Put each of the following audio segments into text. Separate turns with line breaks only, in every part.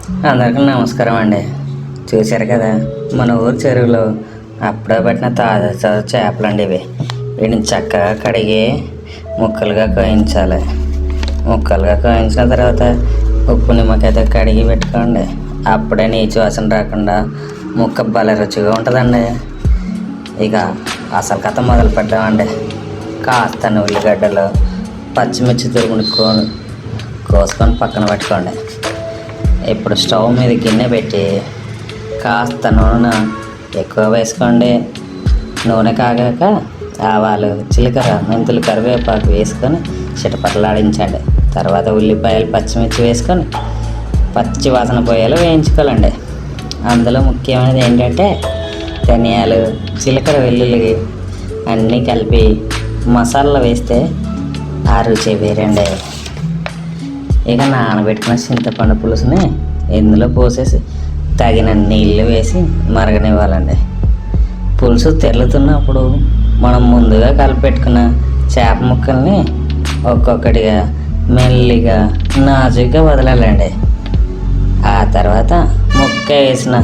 అందరికీ నమస్కారం అండి. చూశారు కదా, మన ఊరు చెరువులో అప్పుడే పట్టిన తాజా తాజా చేపలు అండి ఇవి. వీటిని చక్కగా కడిగి ముక్కలుగా కోయించాలి. ముక్కలుగా కోయించిన తర్వాత ఉప్పు నిమ్మకాయతో కడిగి పెట్టుకోండి. అప్పుడే నీచు వాసన రాకుండా ముక్క భలే రుచిగా ఉంటుందండి. ఇక అసలు కథ మొదలు పెడదామండి. కాస్త ఉల్లిగడ్డలు పచ్చిమిర్చి తురుముని కోసుకొని పక్కన పెట్టుకోండి. ఇప్పుడు స్టవ్ మీద గిన్నె పెట్టి కాస్త నూనె ఎక్కువ వేసుకోండి. నూనె కాగాక ఆవాలు, జీలకర్ర, మెంతులు, కరివేపాకు వేసుకొని చిటపటలాడించండి. తర్వాత ఉల్లిపాయలు, పచ్చిమిర్చి వేసుకొని పచ్చి వాసన పోయేలా వేయించుకోవాలండి. అందులో ముఖ్యమైనది ఏంటంటే ధనియాలు, జీలకర్ర, వెల్లుల్లి అన్నీ కలిపి మసాలా వేస్తే ఆ రుచి వేరండి. ఇక నానబెట్టుకున్న చింతపండు పులుసుని ఇందులో పోసేసి తగిన నీళ్ళు వేసి మరగనివ్వాలండి. పులుసు తెరులుతున్నప్పుడు మనం ముందుగా కలిపెట్టుకున్న చేప ముక్కల్ని ఒక్కొక్కటిగా మెల్లిగా నాజుగా వదలాలండి. ఆ తర్వాత ముక్క వేసిన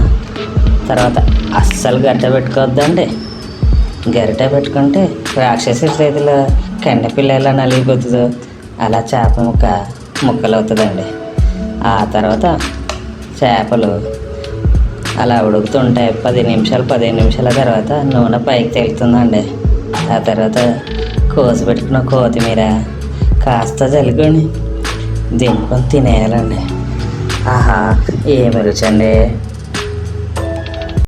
తర్వాత అస్సలు గరిటె పెట్టుకోవద్దండి. గరిటె పెట్టుకుంటే రాక్షసి చేతిలో కండపిల్ల ఎలా నలిగిపోతుందో అలా చేప ముక్కలు అవుతుందండి. ఆ తర్వాత చేపలు అలా ఉడుకుతుంటాయి. 15 నిమిషాల తర్వాత నూనె పైకి తేలుతుందండి. ఆ తర్వాత కోసి పెట్టుకున్న కొత్తిమీర కాస్త జల్లుకొని దింపుకొని తినేయాలండి. ఆహా, ఏమి రుచి అండి!